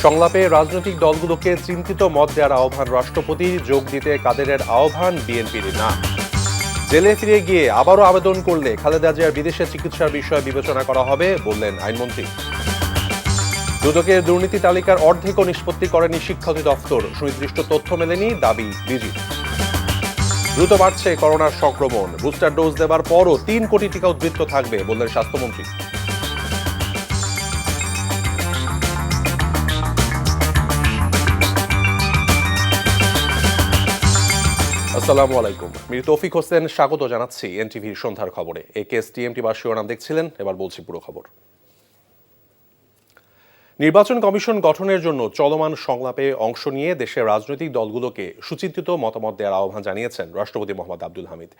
সংলাপে রাজনৈতিক দলগুলোকে চিন্তিত মত দেওয়ার আহ্বান রাষ্ট্রপতি, যোগ দিতে কাদেরের আহ্বান বিএনপির না। জেলে ফিরে গিয়ে আবারও আবেদন করলে খালেদা জিয়ার বিদেশে চিকিৎসার বিষয়ে বিবেচনা করা হবে বললেন আইনমন্ত্রী। দুদকের দুর্নীতি তালিকার অর্ধেকও নিষ্পত্তি করেনি শিক্ষা অধিদপ্তর, সুনির্দিষ্ট তথ্য মেলেনি দাবি বিজিবি। দ্রুত বাড়ছে করোনার সংক্রমণ, বুস্টার ডোজ দেবার পরও ৩ কোটি টিকা উদ্বৃত্ত থাকবে বললেন স্বাস্থ্যমন্ত্রী। আসসালামু আলাইকুম, মীর তৌফিক হোসেন স্বাগত জানাচ্ছি এনটিভির সন্ধ্যার খবরে। টিএমটি বা শিরোনাম দেখছিলেন, এবার বলছি পুরো খবর। নির্বাচন কমিশন গঠনের জন্য চলমান সংলাপে অংশ নিয়ে দেশের রাজনৈতিক দলগুলোকে সুচিন্তিত মতামত দেওয়ার আহ্বান জানিয়েছেন রাষ্ট্রপতি মোহাম্মদ আব্দুল হামিদ।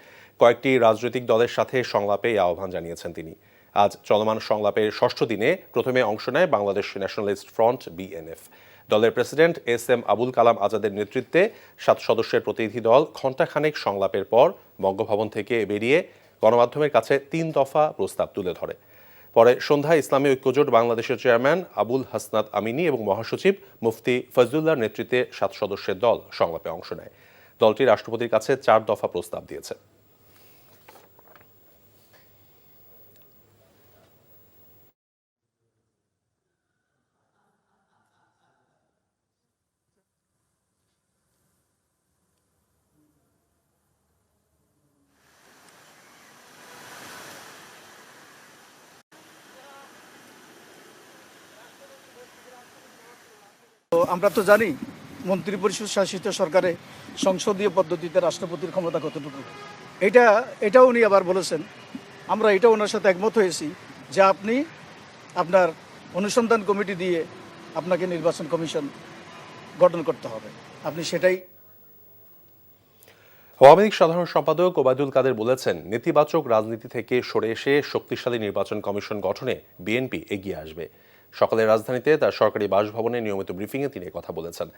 কয়েকটি রাজনৈতিক দলের সাথে সংলাপে এই আহ্বান জানিয়েছেন তিনি। আজ চলমান সংলাপের ষষ্ঠ দিনে প্রথমে অংশ নেয় বাংলাদেশ ন্যাশনালিস্ট ফ্রন্ট বিএনএফ। দলের প্রেসিডেন্ট এস.এম. আবুল কালাম আজাদের নেতৃত্বে 7 সদস্যের প্রতিনিধি দল ঘণ্টাখানেক সংলাপের পর বঙ্গভবন থেকে বেরিয়ে গণমাধ্যমের কাছে 3 দফা প্রস্তাব তুলে ধরে। পরে সন্ধ্যায় ইসলামী ঐক্যজোট বাংলাদেশের চেয়ারম্যান আবুল হাসনাত আমিনী এবং মহাসচিব মুফতি ফজলুল্লাহর নেতৃত্বে 7 সদস্যের দল সংলাপে অংশ নেয়। দলটি রাষ্ট্রপতির কাছে 4 দফা প্রস্তাব দিয়েছে। আমরা তো জানি মন্ত্রিপরিষদ শাসিত সরকারে সংসদীয় পদ্ধতিতে রাষ্ট্রপতির ক্ষমতা কতটুকু। এটাও উনি আবার বলেছেন, আমরা এটা ওনার সাথে একমত হয়েছি যে আপনি আপনার অনুসন্ধান কমিটি দিয়ে আপনাকে নির্বাচন কমিশন গঠন করতে হবে, আপনি সেটাই। আওয়ামী লীগ সাধারণ সম্পাদক ওবায়দুল কাদের বলেছেন, নেতিবাচক রাজনীতি থেকে সরে এসে শক্তিশালী নির্বাচন কমিশন গঠনে বিএনপি এগিয়ে আসবে। সকালে রাজধানীতে তার সরকারি বাসভবনে নিয়মিত ব্রিফিংয়ে তিনি কথা বলেছেন।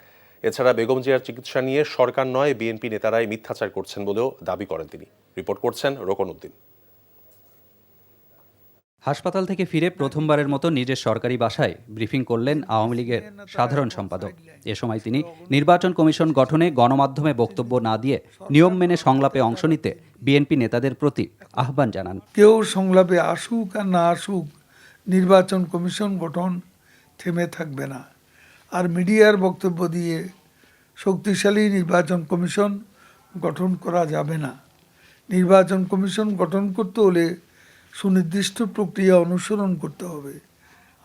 এছাড়া বেগম জিয়ার চিকিৎসা নিয়ে সরকার নয় বিএনপি নেতারাই মিথ্যাচার করছেন বলেও দাবি করেন তিনি। রিপোর্ট করছেন রোকন উদ্দিন। হাসপাতাল থেকে ফিরে প্রথমবারের মতো নিজের সরকারি বাসায় ব্রিফিং করলেন আওয়ামী লীগের সাধারণ সম্পাদক। এ সময় তিনি নির্বাচন কমিশন গঠনে গণমাধ্যমে বক্তব্য না দিয়ে নিয়ম মেনে সংলাপে অংশ নিতে বিএনপি নেতাদের প্রতি আহ্বান জানান। কেউ সংলাপে আসুক আর না আসুক, নির্বাচন কমিশন গঠন থেমে থাকবে না। আর মিডিয়ার বক্তব্য দিয়ে শক্তিশালী নির্বাচন কমিশন গঠন করা যাবে না। নির্বাচন কমিশন গঠন করতে হলে সুনির্দিষ্ট প্রক্রিয়া অনুসরণ করতে হবে।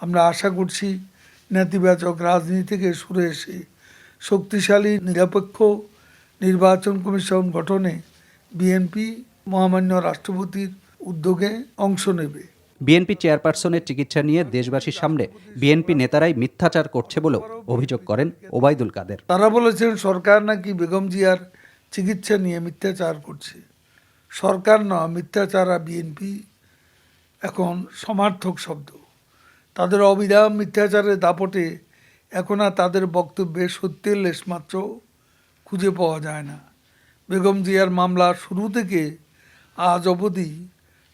আমরা আশা করছি নেতিবাচক রাজনীতি থেকে সরে এসে শক্তিশালী নিরপেক্ষ নির্বাচন কমিশন গঠনে বিএনপি মহামান্য রাষ্ট্রপতির উদ্যোগে অংশ নেবে। বিএনপি চেয়ারপারসনের চিকিৎসা নিয়ে দেশবাসীর সামনে বিএনপি নেতারাই মিথ্যাচার করছে বলেও অভিযোগ করেন ওবায়দুল কাদের। তারা বলেছেন সরকার নাকি বেগম জিয়ার চিকিৎসা নিয়ে মিথ্যাচার করছে। সরকার না, মিথ্যাচার আর বিএনপি এখন সমার্থক শব্দ। তাদের অবিরাম মিথ্যাচারের দাপটে এখন আর তাদের বক্তব্যে সত্যের লেশমাত্র খুঁজে পাওয়া যায় না। বেগম জিয়ার মামলা শুরু থেকে আজ অবধি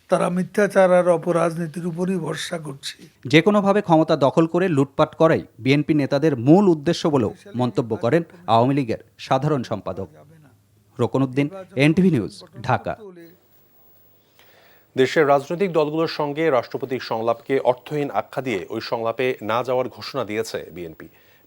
তারা মিথ্যাচার আর অপরাজনীতির উপরই ভরসা করছে। যে কোনোভাবে ক্ষমতা দখল করে লুটপাট করাই বিএনপি নেতাদের মূল উদ্দেশ্য বলেও মন্তব্য করেন আওয়ামী লীগের সাধারণ সম্পাদক। রোকন উদ্দিন, এনটিভি নিউজ, ঢাকা। দেশের রাজনৈতিক দলগুলোর সঙ্গে রাষ্ট্রপতির সংলাপকে অর্থহীন আখ্যা দিয়ে ওই সংলাপে না যাওয়ার ঘোষণা দিয়েছে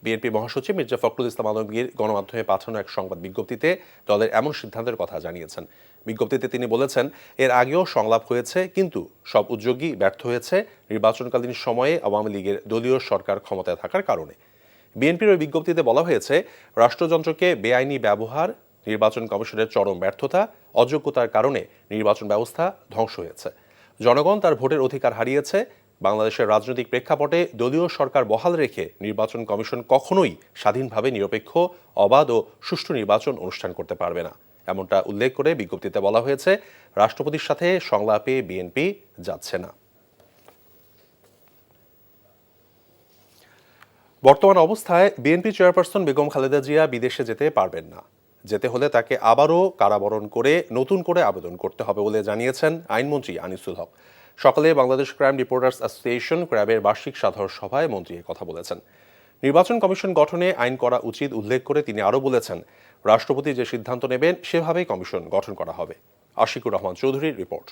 বিএনপি মহাসচিব মির্জা ফখরুল ইসলাম আলমগীর গণমাধ্যমে পাঠানো এক সংবাদ বিজ্ঞপ্তিতে দলের এমন সিদ্ধান্তের কথা জানিয়েছেন। বিজ্ঞপ্তিতে তিনি বলেছেন, এর আগেও সংলাপ হয়েছে, কিন্তু সব উদ্যোগই ব্যর্থ হয়েছে নির্বাচনকালীন সময়ে আওয়ামী লীগের দলীয় সরকার ক্ষমতায় থাকার কারণে। বিএনপির ওই বিজ্ঞপ্তিতে বলা হয়েছে, রাষ্ট্রযন্ত্রকে বেআইনি ব্যবহার, নির্বাচন কমিশনের চরম ব্যর্থতা, অযোগ্যতার কারণে নির্বাচন ব্যবস্থা ধ্বংস হয়েছে। জনগণ তার ভোটের অধিকার হারিয়েছে। বাংলাদেশের রাজনৈতিক প্রেক্ষাপটে দলীয় সরকার বহাল রেখে নির্বাচন কমিশন কখনোই স্বাধীনভাবে নিরপেক্ষ, অবাধ ও সুষ্ঠু নির্বাচন অনুষ্ঠান করতে পারবে না, এমনটা উল্লেখ করে বিজ্ঞপ্তিতে বলা হয়েছে, রাষ্ট্রপতির সাথে সংলাপে বিএনপি যাচ্ছে না। বর্তমান অবস্থায় বিএনপি চেয়ারপারসন বেগম খালেদা জিয়া বিদেশে যেতে পারবেন না। যেতে হলে তাকে আবারও কারাবরণ করে নতুন করে আবেদন করতে হবে বলে জানিয়েছেন আইনমন্ত্রী আনিসুল হক। সকালে বাংলাদেশ ক্রাইম রিপোর্টার্স অ্যাসোসিয়েশন ক্র্যাবের বার্ষিক সাধারণ সভায় মন্ত্রী কথা বলেছেন। নির্বাচন কমিশন গঠনে আইন করা উচিত উল্লেখ করে তিনি আরও বলেছেন, রাষ্ট্রপতি যে সিদ্ধান্ত নেবেন সেভাবেই কমিশন গঠন করা হবে। আশিকুর রহমান চৌধুরীর রিপোর্ট।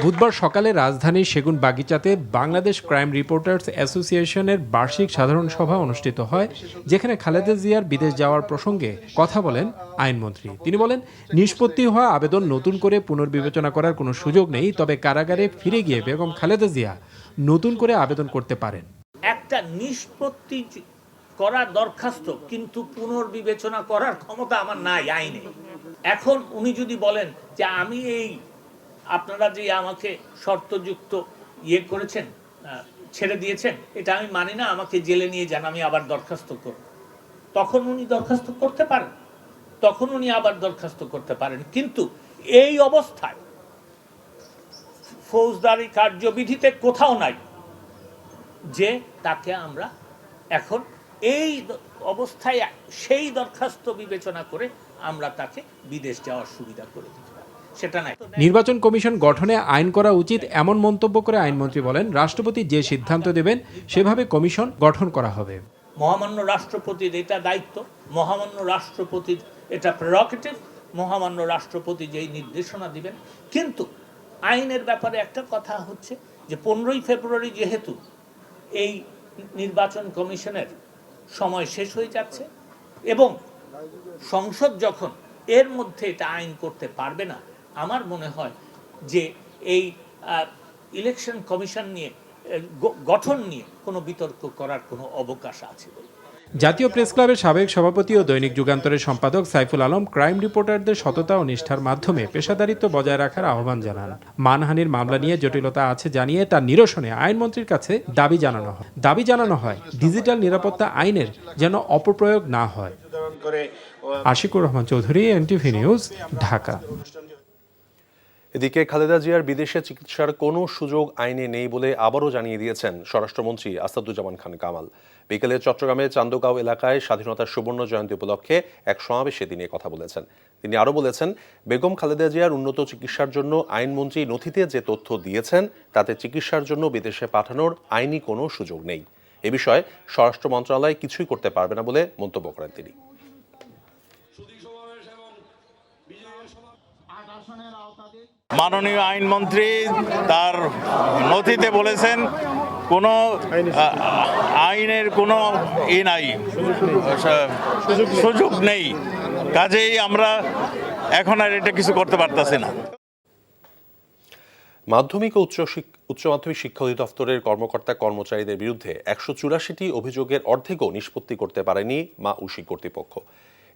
বুধবার সকালে রাজধানীর সেগুনবাগিচাতে বাংলাদেশ ক্রাইম রিপোর্টার্স অ্যাসোসিয়েশনের বার্ষিক সাধারণ সভা অনুষ্ঠিত হয়, যেখানে খালেদা জিয়ার বিদেশ যাওয়ার প্রসঙ্গে কথা বলেন আইনমন্ত্রী। তিনি বলেন, নিষ্পত্তি হওয়া আবেদন নতুন করে পুনর্বিবেচনা করার কোনো সুযোগ নেই, তবে কারাগারে ফিরে গিয়ে বেগম খালেদা জিয়া নতুন করে আবেদন করতে পারেন। একটা নিষ্পত্তি করার দরখাস্ত কিন্তু পুনর্বিবেচনা করার ক্ষমতা আমার নাই আইনে। এখন উনি যদি বলেন যে আমি এই আপনারা যে আমাকে শর্তযুক্ত করেছেন, ছেড়ে দিয়েছেন, এটা আমি মানি না, আমাকে জেলে নিয়ে যান, আমি আবার দরখাস্ত করব, তখন উনি দরখাস্ত করতে পারেন, তখন উনি আবার দরখাস্ত করতে পারেন। কিন্তু এই অবস্থায় ফৌজদারি কার্যবিধিতে কোথাও নাই যে তাকে আমরা এখন এই অবস্থায় সেই দরখাস্ত বিবেচনা করে আমরা তাকে বিদেশ যাওয়ার সুবিধা করে দিতে পারি, সেটা নাই। নির্বাচন কমিশন গঠনে আইন করা উচিত এমন মন্তব্য করে আইনমন্ত্রী বলেন, রাষ্ট্রপতি যে সিদ্ধান্ত দেবেন সেভাবে কমিশন গঠন করা হবে। মহামান্য রাষ্ট্রপতির এটা দায়িত্ব, মহামান্য রাষ্ট্রপতির এটা প্রেরোগেটিভ, মহামান্য রাষ্ট্রপতি যেই নির্দেশনা দিবেন। কিন্তু আইনের ব্যাপারে একটা কথা হচ্ছে যে 15ই ফেব্রুয়ারি যেহেতু এই নির্বাচন কমিশনের সময় শেষ হয়ে যাচ্ছে এবং সংসদ যখন এর মধ্যে এটা আইন করতে পারবে না, আমার মনে হয় যে এই ইলেকশন কমিশন নিয়ে গঠন নিয়ে কোনো বিতর্ক করার কোনো অবকাশ আছে বলে। জাতীয় প্রেস ক্লাবের সাবেক সভাপতি ও দৈনিক যুগান্তরের সম্পাদক সাইফুল আলম ক্রাইম রিপোর্টারদের সততা ও নিষ্ঠার মাধ্যমে পেশাদারিত্ব বজায় রাখার আহ্বান জানান। মানহানির মামলা নিয়ে জটিলতা আছে জানিয়ে তার নিরসনে আইনমন্ত্রীর কাছে দাবি জানানো হয় ডিজিটাল নিরাপত্তা আইনের যেন অপপ্রয়োগ না হয়। Ashikur Rahman Chowdhury, NTV news, Dhaka. এদিকে খালেদা জিয়ার বিদেশে চিকিৎসার কোনো সুযোগ আইনে নেই বলে আবারও জানিয়ে দিয়েছেন স্বরাষ্ট্রমন্ত্রী আসাদুজ্জামান খান কামাল। বিকেলে চট্টগ্রামের চান্দগাঁও এলাকায় স্বাধীনতার সুবর্ণ জয়ন্তী উপলক্ষে এক সমাবেশে তিনি কথা বলেছেন। তিনি আরও বলেছেন, বেগম খালেদা জিয়ার উন্নত চিকিৎসার জন্য আইনমন্ত্রী নথিতে যে তথ্য দিয়েছেন তাতে চিকিৎসার জন্য বিদেশে পাঠানোর আইনি কোনো সুযোগ নেই। এ বিষয়ে স্বরাষ্ট্র মন্ত্রণালয় কিছুই করতে পারবে না বলে মন্তব্য করেন তিনি। মাননীয় আইনমন্ত্রী তার নথিতে বলেছেন কোনো আইনের কোনো নাই, সুযোগ নেই, কাজেই আমরা এখন আর এটা কিছু করতে পারতেছি না। মাধ্যমিক ও উচ্চ মাধ্যমিক শিক্ষা অধিদপ্তরের কর্মকর্তা কর্মচারীদের বিরুদ্ধে 184টি অভিযোগের অর্ধেকও নিষ্পত্তি করতে পারেনি মাউসি কর্তৃপক্ষ।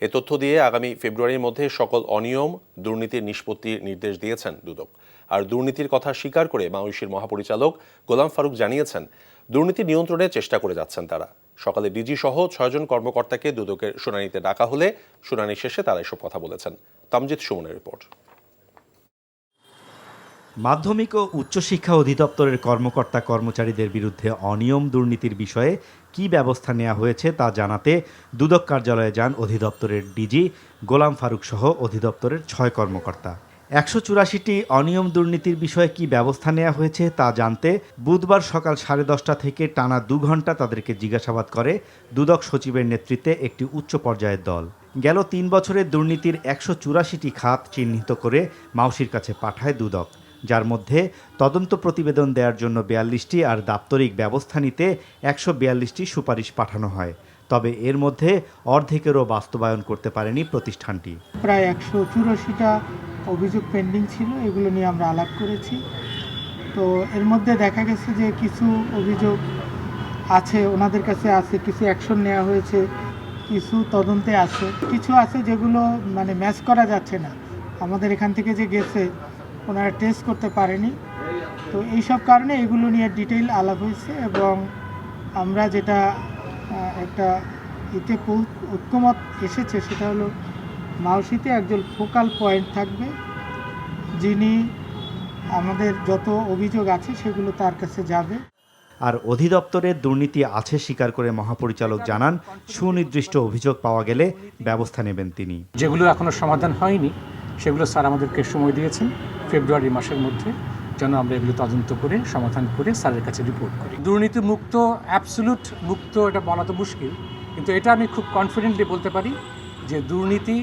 এ তথ্য দিয়ে আগামী ফেব্রুয়ারির মধ্যে সকল অনিয়ম দুর্নীতির নিষ্পত্তির নির্দেশ দিয়েছেন দুদক। আর দুর্নীতির কথা স্বীকার করে মাউসির মহাপরিচালক গোলাম ফারুক জানিয়েছেন, দুর্নীতি নিয়ন্ত্রণের চেষ্টা করে যাচ্ছেন তারা। সকালে ডিজি সহ 6 জন কর্মকর্তাকে দুদকের শুনানিতে ডাকা হলে শুনানি শেষে তারা এসব কথা বলেছেন। তামজিদ সুমনের রিপোর্ট। মাধ্যমিক ও উচ্চশিক্ষা অধিদপ্তরের কর্মকর্তা কর্মচারীদের বিরুদ্ধে অনিয়ম দুর্নীতির বিষয়ে কী ব্যবস্থা নেওয়া হয়েছে তা জানাতে দুদক কার্যালয়ে যান অধিদপ্তরের ডিজি গোলাম ফারুক সহ অধিদপ্তরের 6 কর্মকর্তা। 184টি অনিয়ম দুর্নীতির বিষয়ে কী ব্যবস্থা নেওয়া হয়েছে তা জানতে বুধবার সকাল 10:30 থেকে টানা 2 ঘণ্টা তাদেরকে জিজ্ঞাসাবাদ করে দুদক সচিবের নেতৃত্বে একটি উচ্চ পর্যায়ের দল। গেল 3 বছরের দুর্নীতির 184টি খাত চিহ্নিত করে মাউসির কাছে পাঠায় দুদক, যার মধ্যে তদন্ত প্রতিবেদন দেওয়ার জন্য 42টি আর দাপ্তরিক ব্যবস্থা নিতে 142টি সুপারিশ পাঠানো হয়। তবে এর মধ্যে অর্ধেকেরও বাস্তবায়ন করতে পারেনি প্রতিষ্ঠানটি। প্রায় 184টা অভিযোগ পেন্ডিং ছিল, এগুলো নিয়ে আমরা আলাপ করেছি। তো এর মধ্যে দেখা গেছে যে কিছু অভিযোগ আছে, ওনাদের কাছে আছে, কিছু অ্যাকশন নেওয়া হয়েছে, কিছু তদন্তে আছে, কিছু আছে যেগুলো মানে ম্যাচ করা যাচ্ছে না। আমাদের এখান থেকে যে গেছে ওনারা টেস্ট করতে পারেনি। তো এইসব কারণে এগুলো নিয়ে ডিটেইল আলাপ হয়েছে এবং আমরা যেটা একটা ঐক্যমত এসেছে সেটা হলো মাউসিতে একজন ফোকাল পয়েন্ট থাকবে, যিনি আমাদের যত অভিযোগ আছে সেগুলো তার কাছে যাবে। আর অধিদপ্তরের দুর্নীতি আছে স্বীকার করে মহাপরিচালক জানান, সুনির্দিষ্ট অভিযোগ পাওয়া গেলে ব্যবস্থা নেবেন তিনি। যেগুলো এখনো সমাধান হয়নি সেগুলো স্যার আমাদেরকে সময় দিয়েছেন ফেব্রুয়ারি মাসের মধ্যে যেন আমরা এগুলো তদন্ত করে সমাধান করে স্যারের কাছে রিপোর্ট করি। দুর্নীতি মুক্ত, অ্যাবসলুট মুক্ত এটা বলা তো মুশকিল, কিন্তু এটা আমি খুব কনফিডেন্টলি বলতে পারি যে দুর্নীতি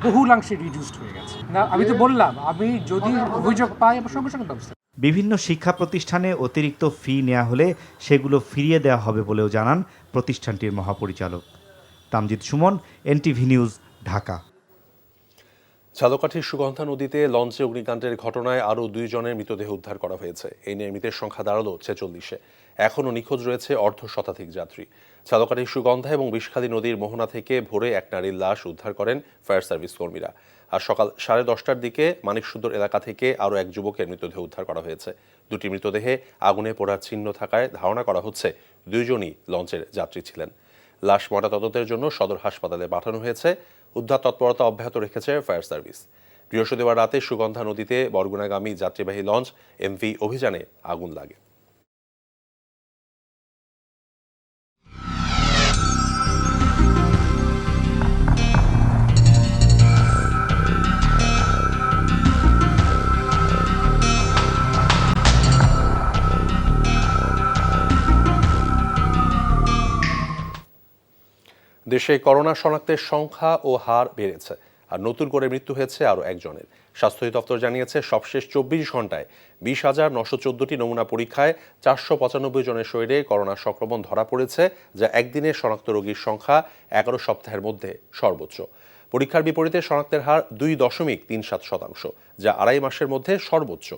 বহুলাংশে রিডিউসড হয়ে গেছে। না, আমি তো বললাম, আমি যদি অভিযোগ পাই আমার সঙ্গে সঙ্গে ব্যবস্থা। বিভিন্ন শিক্ষা প্রতিষ্ঠানে অতিরিক্ত ফি নেওয়া হলে সেগুলো ফিরিয়ে দেওয়া হবে বলেও জানান প্রতিষ্ঠানটির মহাপরিচালক। Tamjid Suman, NTV news, Dhaka. ঝালকাঠির সুগন্ধা নদীতে লঞ্চে অগ্নিকাণ্ডের ঘটনায় আরও 2 জনের মৃতদেহ উদ্ধার করা হয়েছে। এই নিয়ে মৃতের সংখ্যা দাঁড়ালো 46-এ। এখনও নিখোঁজ রয়েছে অর্ধশতাধিক যাত্রী। ঝালকাঠির সুগন্ধা এবং বিষখালী নদীর মোহনা থেকে ভোরে এক নারীর লাশ উদ্ধার করেন ফায়ার সার্ভিস কর্মীরা। আর সকাল 10:30টার দিকে মানিকসুন্দর এলাকা থেকে আরও এক যুবকের মৃতদেহ উদ্ধার করা হয়েছে। দুটি মৃতদেহে আগুনে পোড়ার চিহ্ন থাকায় ধারণা করা হচ্ছে 2 জনই লঞ্চের যাত্রী ছিলেন। লাশ ময়নাতদন্তের জন্য সদর হাসপাতালে পাঠানো হয়েছে। উদ্ধার তৎপরতা অব্যাহত রেখেছে ফায়ার সার্ভিস। বৃহস্পতিবার রাতে সুগন্ধা নদীতে বরগুনাগামী যাত্রীবাহী লঞ্চ এমভি অভিযানে আগুন লাগে। দেশে করোনা শনাক্তের সংখ্যা ও হার বেড়েছে, আর নতুন করে মৃত্যু হয়েছে আরও একজনের। স্বাস্থ্য দপ্তর জানিয়েছে সবশেষ 24 ঘন্টায় 20,914টি নমুনা পরীক্ষায় 495 জনের শরীরে করোনা সংক্রমণ ধরা পড়েছে, যা একদিনে শনাক্ত রোগীর সংখ্যা 11 সপ্তাহের মধ্যে সর্বোচ্চ। পরীক্ষার বিপরীতে শনাক্তের হার 2.37%, যা 2.5 মাসের মধ্যে সর্বোচ্চ।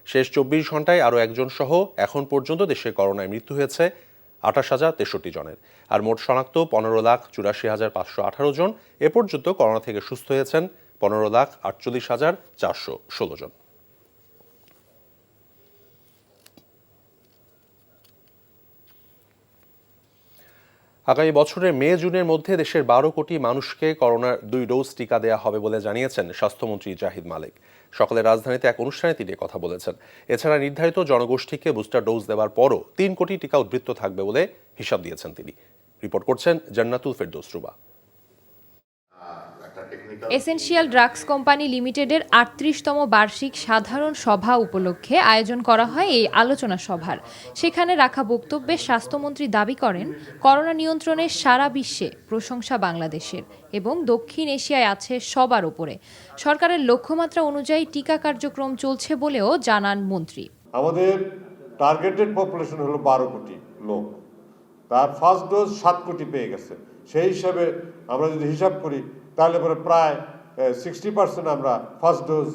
শেষ 24 ঘন্টায় আরও একজন সহ এখন পর্যন্ত দেশে করোনায় মৃত্যু হয়েছে 28,063 জনের। আর মোট শনাক্ত 15,84,518 জন। এ পর্যন্ত করোনা থেকে সুস্থ হয়েছেন 15,48,416 জন। আগামী বছরের মে জুনের মধ্যে দেশের 12 কোটি মানুষকে করোনার 2 ডোজ টিকা দেওয়া হবে বলে জানিয়েছেন স্বাস্থ্যমন্ত্রী জাহিদ মালিক। সকালে রাজধানীতে এক অনুষ্ঠানে তিনি কথা বলেছেন। এছাড়া নির্ধারিত জনগোষ্ঠীকে বুস্টার ডোজ দেওয়ার পরও 3 কোটি টিকা উদ্বৃত্ত থাকবে বলে হিসাব দিয়েছেন তিনি। রিপোর্ট করছেন Jannatul Ferdous Ruba. Essential drugs company লিমিটেডের 38তম বার্ষিক সাধারণ সভা উপলক্ষে আয়োজন করা হয় এই আলোচনা সভার। সেখানে রাখা বক্তব্যে স্বাস্থ্যমন্ত্রী দাবি করেন, করোনা নিয়ন্ত্রণে সারা বিশ্বে প্রশংসা বাংলাদেশের এবং দক্ষিণ এশিয়ায় আছে সবার উপরে। সরকারের লক্ষ্যমাত্রা অনুযায়ী টিকা কার্যক্রম চলছে বলেও জানান মন্ত্রী। আমাদের টার্গেটেড পপুলেশন হলো 12 কোটি লোক, তার ফার্স্ট ডোজ 7 কোটি পেয়ে গেছে। সেই হিসাবে আমরা যদি হিসাব করি তাহলে পরে প্রায় 60% আমরা ফার্স্ট ডোজ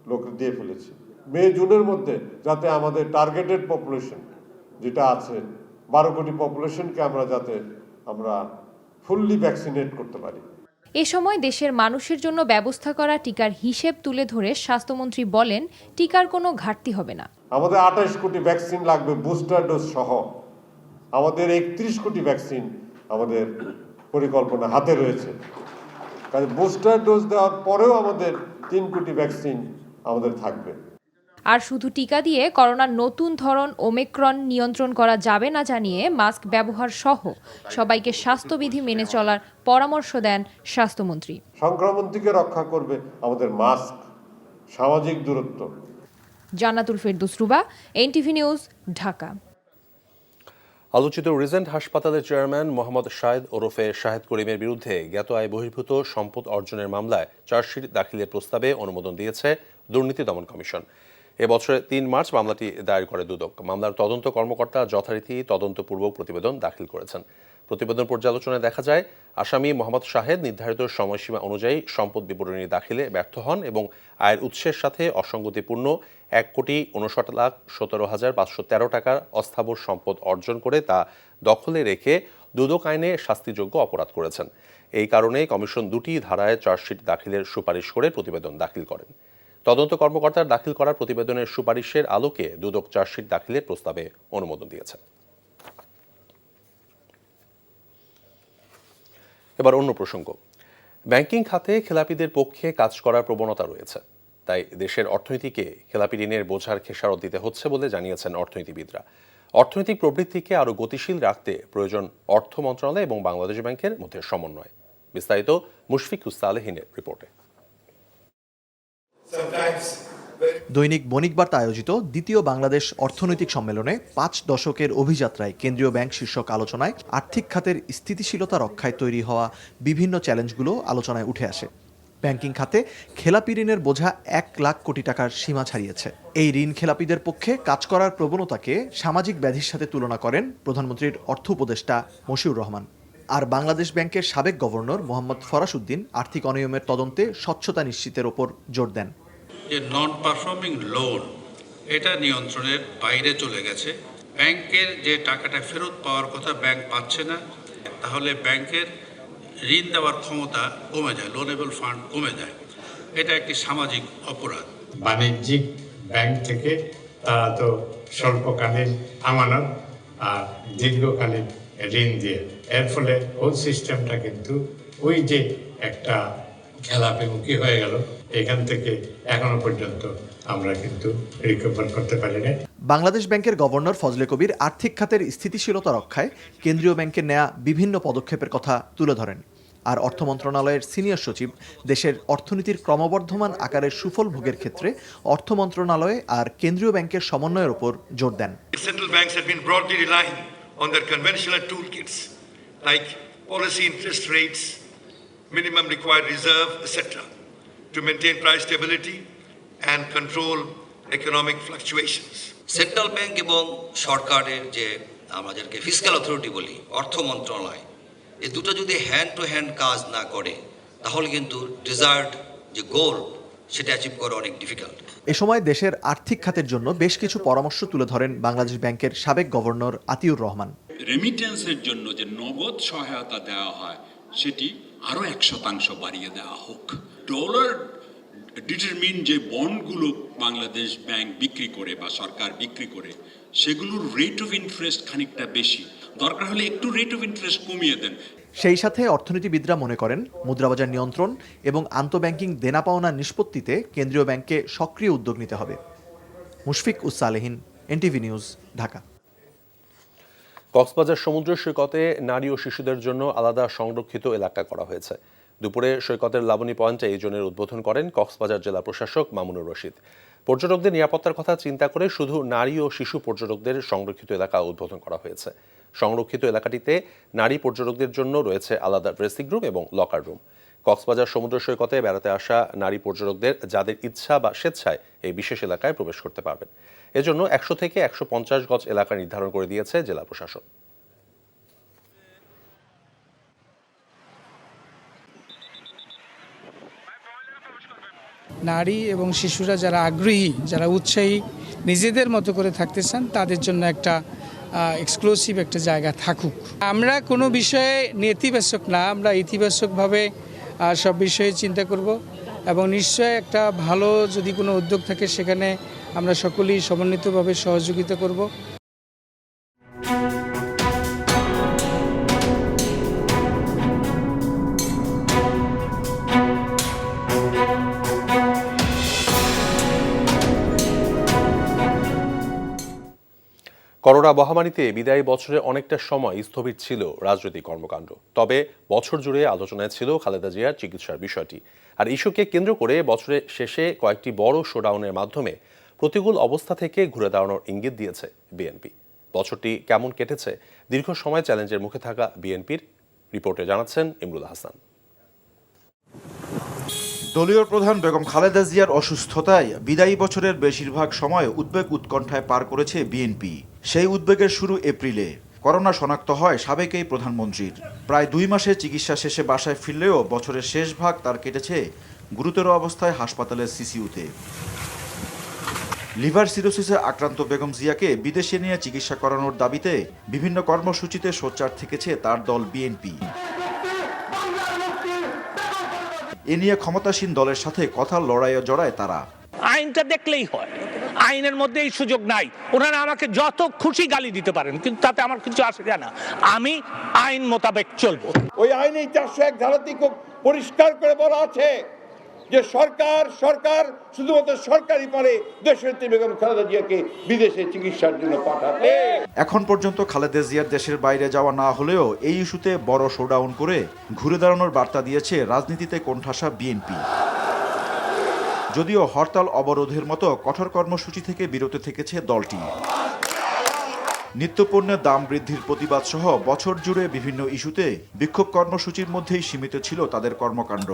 লোক দিয়ে ফেলেছি। মে জুনের মধ্যে যাতে আমাদের টার্গেটেড পপুলেশন যেটা আছে 12 কোটি পপুলেশনকে আমরা ফুললি ভ্যাকসিনেট করতে পারি। এ সময় দেশের মানুষের জন্য ব্যবস্থা করা টিকার হিসেব তুলে ধরে স্বাস্থ্যমন্ত্রী বলেন, টিকার কোনো ঘাটতি হবে না। আমাদের 28 কোটি ভ্যাকসিন লাগবে বুস্টার ডোজ সহ। আমাদের 31 কোটি ভ্যাকসিন আমাদের পরিকল্পনা হাতে রয়েছে। কারণ বুস্টার ডোজ দেওয়ার পরেও আমাদের 3 কোটি ভ্যাকসিন আমাদের থাকবে। আর শুধু টিকা দিয়ে করোনার নতুন ধরন ওমিক্রন নিয়ন্ত্রণ করা যাবে না জানিয়ে মাস্ক ব্যবহার সহ সবাইকে স্বাস্থ্যবিধি মেনে চলার পরামর্শ দেন স্বাস্থ্যমন্ত্রী। সংক্রমণ থেকে রক্ষা করবে আমাদের মাস্ক, সামাজিক দূরত্ব। জান্নাতুল ফেরদৌস রুবা, এনটিভি নিউজ, ঢাকা। আলোচিত রিজেন্ট হাসপাতালের চেয়ারম্যান মোহাম্মদ শাহেদ ওরফে শাহেদ করিমের বিরুদ্ধে জ্ঞাত আয় বহির্ভূত সম্পদ অর্জনের মামলায় চার্জশিট দাখিলের প্রস্তাবে অনুমোদন দিয়েছে দুর্নীতি দমন কমিশন। এবছরের 3 মার্চ মামলাটি দায়ের করে দুদক। মামলার তদন্ত কর্মকর্তা যথারীতি তদন্তপূর্বক প্রতিবেদন দাখিল করেছেন। প্রতিবেদন পর্যালোচনায় দেখা যায়, আসামি মোহাম্মদ শাহেদ নির্ধারিত সময়সীমা অনুযায়ী সম্পদ বিবরণী দাখিলে ব্যর্থ হন এবং আয়ের উৎসের সাথে অসঙ্গতিপূর্ণ 1,59,17,513 টাকার অস্থাবর সম্পদ অর্জন করে তা দখলে রেখে দুদক আইনে শাস্তিযোগ্য অপরাধ করেছেন। এই কারণে কমিশন 2টি ধারায় চার্জশিট দাখিলের সুপারিশ করে প্রতিবেদন দাখিল করেন। তদন্ত কর্মকর্তার দাখিল করা প্রতিবেদনের সুপারিশের আলোকে দুদক চার্জশিট দাখিলের প্রস্তাবে অনুমোদন দিয়েছে। এবার অন্য প্রসঙ্গ। ব্যাংকিং খাতে খেলাপিদের পক্ষে কাজ করার প্রবণতা রয়েছে, তাই দেশের অর্থনীতিকে খেলাপি ঋণের বোঝার খেসারত দিতে হচ্ছে বলে জানিয়েছেন অর্থনীতিবিদরা। অর্থনৈতিক প্রবৃদ্ধিকে আরও গতিশীল রাখতে প্রয়োজন অর্থ মন্ত্রণালয় এবং বাংলাদেশ ব্যাংকের মধ্যে সমন্বয়। বিস্তারিত মুশফিকুস সালেহিনের রিপোর্টে। দৈনিক বণিক বার্তা আয়োজিত দ্বিতীয় বাংলাদেশ অর্থনৈতিক সম্মেলনে 5 দশকের অভিযাত্রায় কেন্দ্রীয় ব্যাংক শীর্ষক আলোচনায় আর্থিক খাতের স্থিতিশীলতা রক্ষায় তৈরি হওয়া বিভিন্ন চ্যালেঞ্জগুলো আলোচনায় উঠে আসে। ব্যাংকিং খাতে খেলাপি ঋণের বোঝা 1 লাখ কোটি টাকার সীমা ছাড়িয়েছে। এই ঋণ খেলাপিদের পক্ষে কাজ করার প্রবণতাকে সামাজিক ব্যাধির সাথে তুলনা করেন প্রধানমন্ত্রীর অর্থ উপদেষ্টা মশিউর রহমান। আর বাংলাদেশ ব্যাংকের সাবেক গভর্নর মোহাম্মদ ফরাসউদ্দিন আর্থিক অনিয়মের তদন্তে স্বচ্ছতা নিশ্চিতের ওপর জোর দেন। যে নন পারফর্মিং লোন এটা নিয়ন্ত্রণের বাইরে চলে গেছে। ব্যাংকের যে টাকাটা ফেরত পাওয়ার কথা ব্যাংক পাচ্ছে না, তাহলে ব্যাংকের ঋণ দেওয়ার ক্ষমতা কমে যায়, লোনেবল ফান্ড কমে যায়। এটা একটি সামাজিক অপরাধ। বাণিজ্যিক ব্যাংক থেকে তারা তো স্বল্পকালীন আমানত আর দীর্ঘকালীন ঋণ দিয়ে, এর ফলে ওই সিস্টেমটা কিন্তু ওই যে একটা খেলাপিমুখী হয়ে গেল, এখান থেকে এখনো পর্যন্ত আমরা কিন্তু রিকভার করতে পারি না। বাংলাদেশ ব্যাংকের গভর্নর ফজলে কবির আর্থিক খাতের স্থিতিশীলতা রক্ষায় কেন্দ্রীয় ব্যাংকের নেয়া বিভিন্ন পদক্ষেপের কথা তুলে ধরেন। আর অর্থ মন্ত্রণালয়ের সিনিয়র সচিব দেশের অর্থনীতির ক্রমবর্ধমান আকারের সুফল ভোগের ক্ষেত্রে অর্থ মন্ত্রণালয় আর কেন্দ্রীয় ব্যাংকের সমন্বয়ের উপর জোর দেন। Central banks have been broadly relying on their conventional toolkits like policy interest rates, minimum required reserve, etc. to maintain price stability and control economic fluctuations. Central bank এবং সরকারের যে আমাদেরকে ফিসক্যাল অথরিটি বলি, অর্থ মন্ত্রণালয়, এই দুটো যদি হ্যান্ড টু হ্যান্ড কাজ না করে তাহলে কিন্তু ডিজায়ার্ড যে গোল সেটা অ্যাচিভ করা অনেক ডিফিকাল্ট। এ সময় দেশের আর্থিক খাতের জন্য বেশ কিছু পরামর্শ তুলে ধরেন বাংলাদেশ ব্যাংকের সাবেক গভর্নর আতিউর রহমান। রেমিটেন্সের জন্য যে নগদ সহায়তা দেওয়া হয় সেটি আরো 1% বাড়িয়ে দেওয়া হোক। ডলার ডিটারমিন যে বন্ডগুলো বাংলাদেশ ব্যাংক বিক্রি করে বা সরকার বিক্রি করে, সেগুলোর রেট অফ ইন্টারেস্ট খানিকটা বেশি, দরকার হলে একটু রেট অফ ইন্টারেস্ট কমিয়ে দেন। সেই সাথে অর্থনীতিবিদরা মনে করেন মুদ্রাবাজার নিয়ন্ত্রণ এবং আন্তঃব্যাংকিং দেনা পাওনা নিষ্পত্তিতে কেন্দ্রীয় ব্যাংককে সক্রিয় উদ্যোগ নিতে হবে। Mushfiq Us-Saleheen, NTV news, Dhaka. কক্সবাজার সমুদ্র সৈকতে নারী ও শিশুদের জন্য আলাদা সংরক্ষিত এলাকা করা হয়েছে। দুপুরে সৈকতের লাবণী পয়েন্টে এই জোনের উদ্বোধন করেন কক্সবাজার জেলা প্রশাসক মামুনুর রশিদ। পর্যটকদের নিরাপত্তার কথা চিন্তা করে শুধু নারী ও শিশু পর্যটকদের সংরক্ষিত এলাকা উদ্বোধন করা হয়েছে। সংরক্ষিত এলাকাটিতে নারী পর্যটকদের জন্য রয়েছে আলাদা ড্রেসিং রুম এবং লকার রুম। কক্সবাজার সমুদ্র সৈকতে বেড়াতে আসা নারী পর্যটকদের যাদের ইচ্ছা বা স্বেচ্ছায় এই বিশেষ এলাকায় প্রবেশ করতে পারবেন। এজন্য 100 থেকে 150 গজ এলাকা নির্ধারণ করে দিয়েছে জেলা প্রশাসন। নারী এবং শিশুরা যারা আগ্রহী, যারা উৎসাহী, নিজেদের মতো করে থাকতে চান, তাদের জন্য একটা এক্সক্লুসিভ একটা জায়গা থাকুক। আমরা কোনো বিষয়ে নেতিবাচক না, আমরা ইতিবাচকভাবে সব বিষয়ে চিন্তা করব এবং নিশ্চয় একটা ভালো যদি কোনো উদ্যোগ থাকে সেখানে আমরা সকলেই সমন্বিতভাবে সহযোগিতা করব। করোনা মহামারীতে বিদায়ী বছরে অনেকটা সময় স্থবির ছিল রাজনৈতিক কর্মকাণ্ড। তবে বছর জুড়ে আলোচনায় ছিল খালেদা জিয়ার চিকিৎসার বিষয়টি। আর ইস্যুকে কেন্দ্র করে বছরের শেষে কয়েকটি বড় শোডাউনের মাধ্যমে প্রতিকূল অবস্থা থেকে ঘুরে দাঁড়ানোর ইঙ্গিত দিয়েছে বিএনপি। বছরটি কেমন কেটেছে, দীর্ঘ সময় চ্যালেঞ্জের মুখে থাকা বিএনপির, রিপোর্টে জানাচ্ছেন ইমরুল হাসান। দলীয় প্রধান বেগম খালেদা জিয়ার অসুস্থতায় বিদায়ী বছরের বেশিরভাগ সময় উদ্বেগ উৎকণ্ঠায় পার করেছে বিএনপি। সেই উদ্বেগের শুরু এপ্রিলে। করোনা শনাক্ত হয় সাবেক এই প্রধানমন্ত্রীর। প্রায় 2 মাসের চিকিৎসা শেষে বাসায় ফিরলেও বছরের শেষ ভাগ তার কেটেছে গুরুতর অবস্থায় হাসপাতালের সিসিইউতে। লিভার সিরোসিসে আক্রান্ত বেগম জিয়াকে বিদেশে নিয়ে চিকিৎসা করানোর দাবিতে বিভিন্ন কর্মসূচিতে সোচ্চার থেকেছে তার দল বিএনপি। এ নিয়ে ক্ষমতাসীন দলের সাথে কথার লড়াইয়ে জড়ায় তারা। আইনটা দেখলেই হয়, আইনের মধ্যে এই সুযোগ নাই। ওনারা আমাকে যত খুশি গালি দিতে পারেন, কিন্তু তাতে আমার কিছু আসে যায় না। আমি আইন মোতাবেক চলবো। ওই আইনে 401 ধারাতে খুব পরিষ্কার করে বলা আছে যে সরকার শুধুমাত্র সরকারি পারে দেশনেত্রী বেগম খালেদা জিয়াকে বিদেশে চিকিৎসার জন্য পাঠাতে। এখন পর্যন্ত খালেদা জিয়ার দেশের বাইরে যাওয়া না হলেও এই ইস্যুতে বড় শোডাউন করে ঘুরে দাঁড়ানোর বার্তা দিয়েছে রাজনীতিতে কোণঠাসা বিএনপি। যদিও হরতাল অবরোধের মতো কঠোর কর্মসূচি থেকে বিরত থেকেছে দলটি। নিত্যপণ্যের দাম বৃদ্ধির প্রতিবাদ সহ বছর জুড়ে বিভিন্ন ইস্যুতে বিক্ষোভ কর্মসূচির মধ্যেই সীমিত ছিল তাদের কর্মকাণ্ড।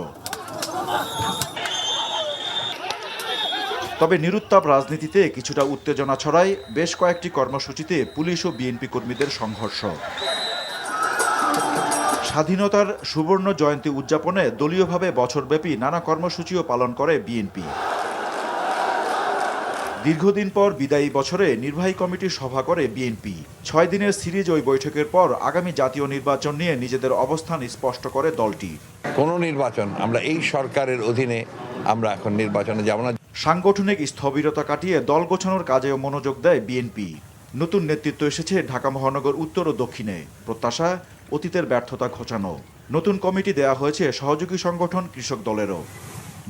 তবে নিরুত্তাপ রাজনীতিতে কিছুটা উত্তেজনা ছড়ায় বেশ কয়েকটি কর্মসূচিতে পুলিশ ও বিএনপি কর্মীদের সংঘর্ষ। স্বাধীনতার সুবর্ণ জয়ন্তী উদযাপনে দলীয়ভাবে বছরব্যাপী নানা কর্মসূচিও পালন করে বিএনপি। দীর্ঘদিন পর বিদায়ী বছরে নির্বাহী কমিটির সভা করে বিএনপি। 6 দিনের সিরিজ ওই বৈঠকের পর আগামী জাতীয় নির্বাচন নিয়ে নিজেদের অবস্থান স্পষ্ট করে দলটি। কোনো নির্বাচন আমরা এই সরকারের অধীনে আমরা এখন নির্বাচনে যাব না। সাংগঠনিক স্থবিরতা কাটিয়ে দল গোছানোর কাজেও মনোযোগ দেয় বিএনপি। নতুন নেতৃত্ব এসেছে ঢাকা মহানগর উত্তর ও দক্ষিণে। প্রত্যাশা অতীতের ব্যর্থতা ঘোচানো। নতুন কমিটি দেয়া হয়েছে সহযোগী সংগঠন কৃষক দলেরও।